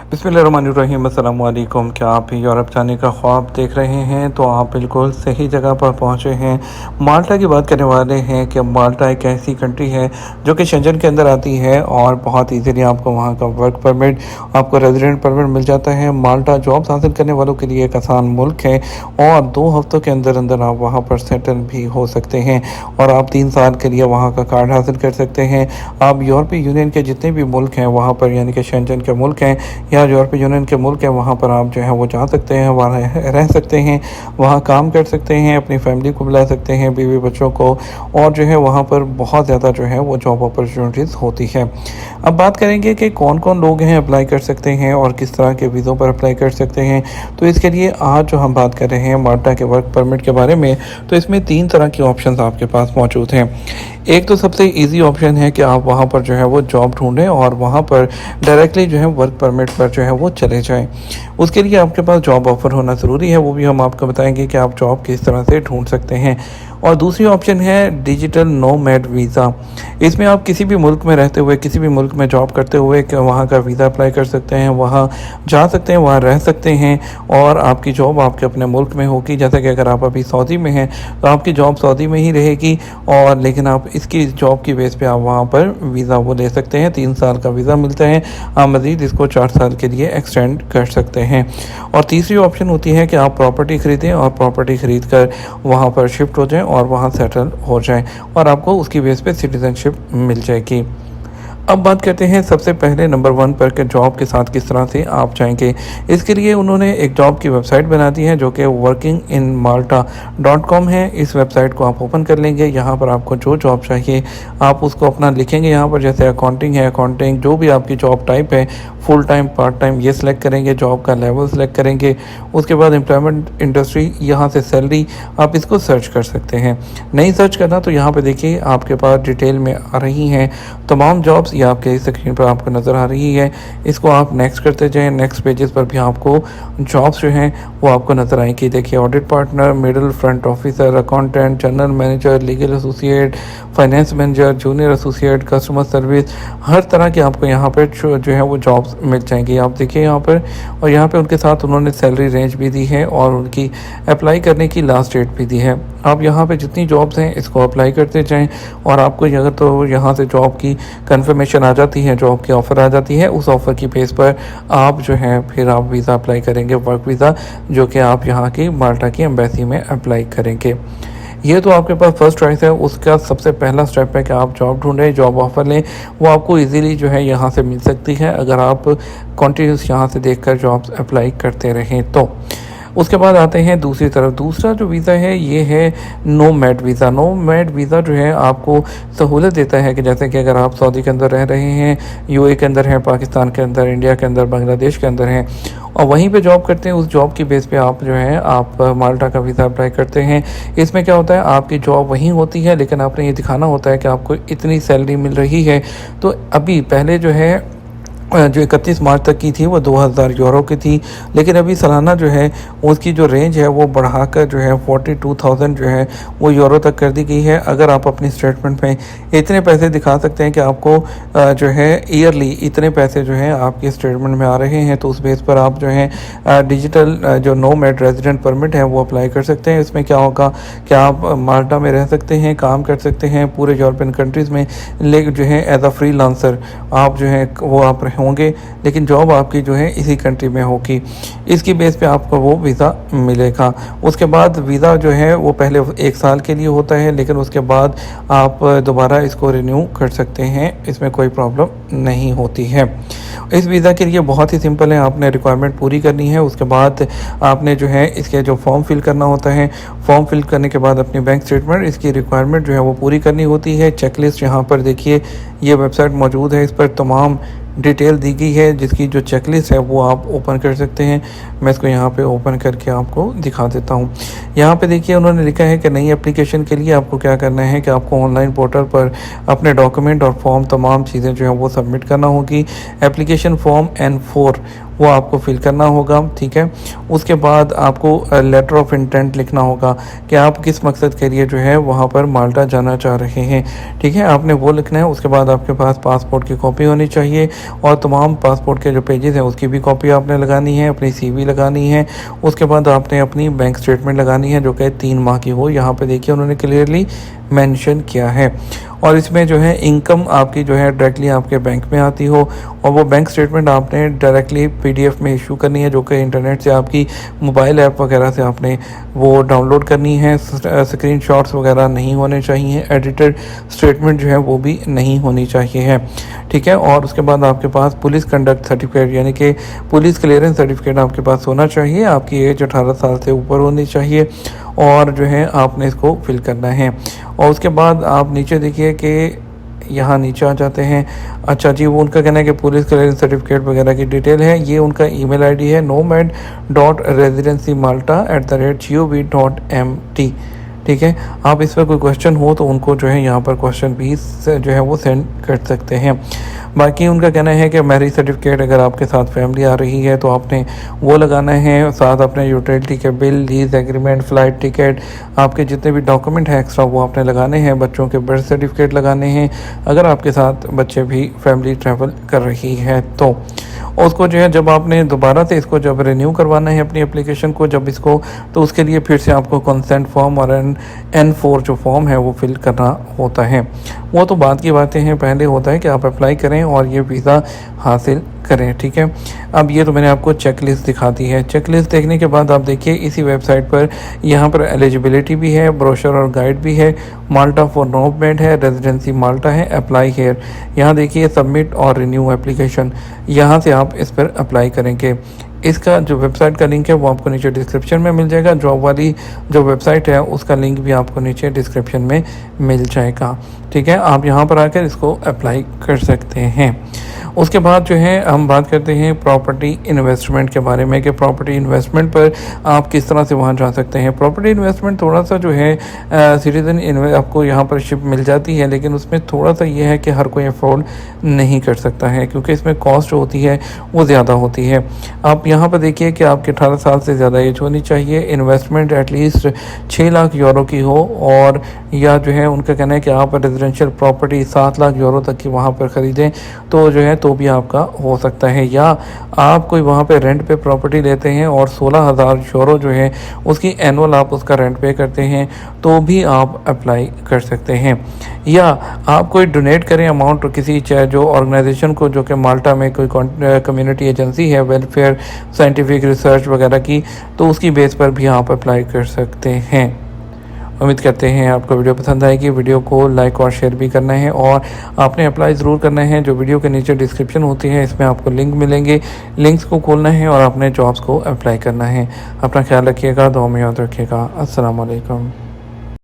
बिस्मिल्लाहिर्रहमानिर्रहीम। अस्सलाम वालेकुम। क्या आप भी यूरोप जाने का ख्वाब देख रहे हैं? तो आप बिल्कुल सही जगह पर पहुंचे हैं। माल्टा की बात करने वाले हैं कि माल्टा एक ऐसी कंट्री है जो कि शेंजन के अंदर आती है और बहुत इजीली आपको वहां का वर्क परमिट, आपको रेजिडेंट परमिट मिल जाता है। माल्टा जॉब्स हासिल करने वालों के लिए एक आसान मुल्क है और 2 हफ्तों के अंदर अंदर आप वहाँ पर सेटल भी हो सकते हैं और आप 3 साल के लिए वहाँ का कार्ड हासिल कर सकते हैं। आप यूरोपीय यूनियन के जितने भी मुल्क हैं वहाँ पर, यानी कि शेंजन के मुल्क हैं या यूरोपीय यूनियन के मुल्क हैं, वहाँ पर आप जो है वो जा सकते हैं, वहाँ रह सकते हैं, वहाँ काम कर सकते हैं, अपनी फैमिली को बुला सकते हैं, बीवी बच्चों को, और जो है वहाँ पर बहुत ज़्यादा जो है वो जॉब अपॉर्चुनिटीज़ होती है। अब बात करेंगे कि कौन कौन लोग हैं अप्लाई कर सकते हैं और किस तरह के वीज़ों पर अप्लाई कर सकते हैं। तो इसके लिए आज जो हम बात कर रहे हैं माल्टा के वर्क परमिट के बारे में, तो इसमें 3 तरह के ऑप्शंस आपके पास मौजूद हैं। एक तो सबसे इजी ऑप्शन है कि आप वहाँ पर जो है वो जॉब ढूंढें और वहाँ पर डायरेक्टली जो है वर्क परमिट पर जो है वो चले जाएं। उसके लिए आपके पास जॉब ऑफ़र होना ज़रूरी है, वो भी हम आपको बताएंगे कि आप जॉब किस तरह से ढूंढ सकते हैं। और दूसरी ऑप्शन है डिजिटल नोमैड वीज़ा। इसमें आप किसी भी मुल्क में रहते हुए, किसी भी मुल्क में जॉब करते हुए वहाँ का वीज़ा अप्लाई कर सकते हैं, वहाँ जा सकते हैं, वहाँ रह सकते हैं और आपकी जॉब आपके अपने मुल्क में होगी। जैसे कि अगर आप अभी सऊदी में हैं तो आपकी जॉब सऊदी में ही रहेगी, और लेकिन आप इसकी जॉब की बेस पे आप वहाँ पर वीज़ा वो ले सकते हैं। 3 साल का वीज़ा मिलता है, आप मज़ीद इसको 4 साल के लिए एक्सटेंड कर सकते हैं। और तीसरी ऑप्शन होती है कि आप प्रॉपर्टी ख़रीदें और प्रॉपर्टी ख़रीद कर वहाँ पर शिफ्ट हो जाएं और वहाँ सेटल हो जाएं और आपको उसकी बेस पे सिटीज़नशिप मिल जाएगी। अब बात करते हैं सबसे पहले नंबर 1 पर कि जॉब के साथ किस तरह से आप जाएंगे। इसके लिए उन्होंने एक जॉब की वेबसाइट बना दी है जो कि workinginmalta.com है। इस वेबसाइट को आप ओपन कर लेंगे। यहाँ पर आपको जो जॉब चाहिए आप उसको अपना लिखेंगे। यहाँ पर जैसे अकाउंटिंग है, अकाउंटिंग, जो भी आपकी जॉब टाइप है, फुल टाइम, पार्ट टाइम, ये सिलेक्ट करेंगे, जॉब का लेवल सेलेक्ट करेंगे। उसके बाद एम्प्लॉयमेंट इंडस्ट्री, यहाँ से सैलरी, आप इसको सर्च कर सकते हैं। नहीं सर्च करना तो यहाँ पे देखिए आपके पास डिटेल में आ रही हैं तमाम जॉब्स, ये आपके स्क्रीन पर आपको नज़र आ रही है। इसको आप नेक्स्ट करते जाएं। नेक्स्ट पेजेस पर भी आपको जॉब्स जो हैं वो आपको नज़र आएंगी। देखिए audit partner, middle front officer, accountant, general manager, legal associate, finance manager, junior associate, customer service, हर तरह के आपको यहाँ पर जो है वो जॉब्स मिल जाएंगी। आप देखिए यहाँ पर, और यहाँ पे उनके साथ उन्होंने सैलरी रेंज भी दी है और उनकी अप्लाई करने की लास्ट डेट भी दी है। आप यहाँ पे जितनी जॉब्स हैं इसको अप्लाई करते जाएं और आपको अगर तो यहाँ से जॉब की कंफर्मेशन आ जाती है, जॉब की ऑफ़र आ जाती है, उस ऑफ़र की बेस पर आप जो है फिर आप वीज़ा अप्लाई करेंगे, वर्क वीज़ा, जो कि आप यहाँ की माल्टा की एम्बेसी में अप्लाई करेंगे। ये तो आपके पास फर्स्ट चॉइस है। उसका सबसे पहला स्टेप है कि आप जॉब ढूंढें, जॉब ऑफ़र लें। वो आपको इजीली जो है यहाँ से मिल सकती है अगर आप कंटिन्यूस यहाँ से देखकर जॉब्स अप्लाई करते रहें तो। उसके बाद आते हैं दूसरी तरफ। दूसरा जो वीज़ा है ये है नोमैड वीज़ा। नोमैड वीज़ा जो है आपको सहूलत देता है कि जैसे कि अगर आप सऊदी के अंदर रह रहे हैं, यूएई के अंदर हैं, पाकिस्तान के अंदर, इंडिया के अंदर, बांग्लादेश के अंदर हैं और वहीं पे जॉब करते हैं, उस जॉब की बेस पे आप जो है आप माल्टा का वीज़ा अप्लाई करते हैं। इसमें क्या होता है, आपकी जॉब वहीं होती है लेकिन आपने ये दिखाना होता है कि आपको इतनी सैलरी मिल रही है। तो अभी पहले जो है जो 31 मार्च तक की थी वो 2000 यूरो की थी, लेकिन अभी सालाना जो है उसकी जो रेंज है वो बढ़ाकर जो है 42,000 जो है वो यूरो तक कर दी गई है। अगर आप अपनी स्टेटमेंट में इतने पैसे दिखा सकते हैं कि आपको जो है ईयरली इतने पैसे जो है आपकी स्टेटमेंट में आ रहे हैं, तो उस बेस पर आप जो है डिजिटल जो नोमैड रेजिडेंट परमिट है वो अप्लाई कर सकते हैं। इसमें क्या होगा कि आप माल्टा में रह सकते हैं, काम कर सकते हैं पूरे यूरोपियन कंट्रीज़ में, लेकिन जो है एज अ फ्रीलांसर आप जो है वो आप होंगे, लेकिन जॉब आपकी जो है इसी कंट्री में होगी। इसकी बेस पे आपको वो वीज़ा मिलेगा। उसके बाद वीज़ा जो है वो पहले 1 साल के लिए होता है, लेकिन उसके बाद आप दोबारा इसको रिन्यू कर सकते हैं, इसमें कोई प्रॉब्लम नहीं होती है। इस वीज़ा के लिए बहुत ही सिंपल है, आपने रिक्वायरमेंट पूरी करनी है। उसके बाद आपने जो है इसके जो फॉर्म फिल करना होता है, फॉर्म फिल करने के बाद अपनी बैंक स्टेटमेंट, इसकी रिक्वायरमेंट जो है वो पूरी करनी होती है। चेकलिस्ट यहाँ पर देखिए ये वेबसाइट मौजूद है, इस पर तमाम डिटेल दी गई है जिसकी जो चेकलिस्ट है वो आप ओपन कर सकते हैं। मैं इसको यहाँ पे ओपन करके आपको दिखा देता हूँ। यहाँ पे देखिए उन्होंने लिखा है कि नई एप्लीकेशन के लिए आपको क्या करना है कि आपको ऑनलाइन पोर्टल पर अपने डॉक्यूमेंट और फॉर्म, तमाम चीज़ें जो हैं वो सबमिट करना होगी। एप्लीकेशन फॉर्म N4 वो आपको फिल करना होगा, ठीक है। उसके बाद आपको लेटर ऑफ इंटेंट लिखना होगा कि आप किस मकसद के लिए जो है वहाँ पर माल्टा जाना चाह रहे हैं, ठीक है, आपने वो लिखना है। उसके बाद आपके पास पासपोर्ट की कॉपी होनी चाहिए और तमाम पासपोर्ट के जो पेजेस हैं उसकी भी कॉपी आपने लगानी है, अपनी CV लगानी है। उसके बाद आपने अपनी बैंक स्टेटमेंट लगानी है जो कि 3 माह की हो। यहाँ पे देखिए उन्होंने क्लियरली मेंशन किया है। और इसमें जो है इनकम आपकी जो है डायरेक्टली आपके बैंक में आती हो और वो बैंक स्टेटमेंट आपने डायरेक्टली PDF में इशू करनी है जो कि इंटरनेट से आपकी मोबाइल ऐप वगैरह से आपने वो डाउनलोड करनी है। स्क्रीनशॉट्स वगैरह नहीं होने चाहिए, एडिटेड स्टेटमेंट जो है वो भी नहीं होनी चाहिए है, ठीक है। और उसके बाद आपके पास पुलिस कंडक्ट सर्टिफिकेट यानी कि पुलिस क्लियरेंस सर्टिफिकेट आपके पास होना चाहिए। आपकी एज 18 साल से ऊपर होनी चाहिए और जो है आपने इसको फिल करना है। और उसके बाद आप नीचे देखिए कि यहाँ नीचे आ जाते हैं। अच्छा जी, वो उनका कहना है कि पुलिस क्लियरेंस सर्टिफिकेट वगैरह की डिटेल है। ये उनका ईमेल ID है nomad.residencymalta@gov.mt, ठीक है। आप इस पर कोई क्वेश्चन हो तो उनको जो है यहाँ पर क्वेश्चन भी जो है वो सेंड कर सकते हैं। बाकी उनका कहना है कि मैरिज सर्टिफिकेट अगर आपके साथ फैमिली आ रही है तो आपने वो लगाना है, साथ अपने यूटिलिटी के bill, lease agreement, flight ticket, आपके जितने भी डॉक्यूमेंट हैं एक्स्ट्रा वो आपने लगाने हैं। बच्चों के बर्थ सर्टिफिकेट लगाने हैं अगर आपके साथ बच्चे भी फैमिली ट्रैवल कर रही है तो। उसको जो है जब आपने दोबारा से इसको जब रिन्यू करवाना है अपनी एप्लीकेशन को जब इसको, तो उसके लिए फिर से आपको कंसेंट फॉर्म और N4 जो फॉर्म है वो फिल करना होता है। वो तो बाद की बातें हैं, पहले होता है कि आप अप्लाई करें और ये वीज़ा हासिल करें, ठीक है। अब ये तो मैंने आपको चेक लिस्ट दिखा दी है। चेक लिस्ट देखने के बाद आप देखिए इसी वेबसाइट पर यहाँ पर एलिजिबिलिटी भी है, ब्रोशर और गाइड भी है, माल्टा फॉर नोमैड है, रेजिडेंसी माल्टा है, अप्लाई हेयर। यहाँ देखिए सबमिट और रिन्यू एप्लीकेशन, यहाँ से आप इस पर अप्लाई करेंगे। इसका जो वेबसाइट का लिंक है वो आपको नीचे डिस्क्रिप्शन में मिल जाएगा। जॉब वाली जो वेबसाइट है उसका लिंक भी आपको नीचे डिस्क्रिप्शन में मिल जाएगा, ठीक है। आप यहाँ पर आकर इसको अप्लाई कर सकते हैं। उसके बाद जो है हम बात करते हैं प्रॉपर्टी इन्वेस्टमेंट के बारे में कि प्रॉपर्टी इन्वेस्टमेंट पर आप किस तरह से वहाँ जा सकते हैं। प्रॉपर्टी इन्वेस्टमेंट थोड़ा सा जो है सिटीजन आपको यहाँ पर शिप मिल जाती है, लेकिन उसमें थोड़ा सा ये है कि हर कोई अफोर्ड नहीं कर सकता है क्योंकि इसमें कॉस्ट होती है वो ज़्यादा होती है। आप यहाँ पर देखिए कि आपके 18 साल से ज़्यादा एज होनी चाहिए, इन्वेस्टमेंट एटलीस्ट 6 लाख यूरो की हो, और या जो है उनका कहना है कि आप रेजिडेंशियल प्रॉपर्टी 7 लाख यूरो तक की वहाँ पर ख़रीदें तो जो है तो भी आपका हो सकता है। या आप कोई वहाँ पे रेंट पे प्रॉपर्टी लेते हैं और 16,000 यूरो जो है उसकी एनुअल आप उसका रेंट पे करते हैं तो भी आप अप्लाई कर सकते हैं। या आप कोई डोनेट करें अमाउंट किसी जो ऑर्गेनाइजेशन को जो कि माल्टा में कोई कम्युनिटी एजेंसी है वेलफेयर साइंटिफिक रिसर्च वगैरह की, तो उसकी बेस पर भी आप अप्लाई कर सकते हैं। उम्मीद करते हैं आपको वीडियो पसंद आएगी। वीडियो को लाइक और शेयर भी करना है और आपने अप्लाई ज़रूर करना है। जो वीडियो के नीचे डिस्क्रिप्शन होती है इसमें आपको लिंक मिलेंगे, लिंक्स को खोलना है और अपने जॉब्स को अप्लाई करना है। अपना ख्याल रखिएगा, दुआ में याद रखिएगा। अस्सलाम वालेकुम।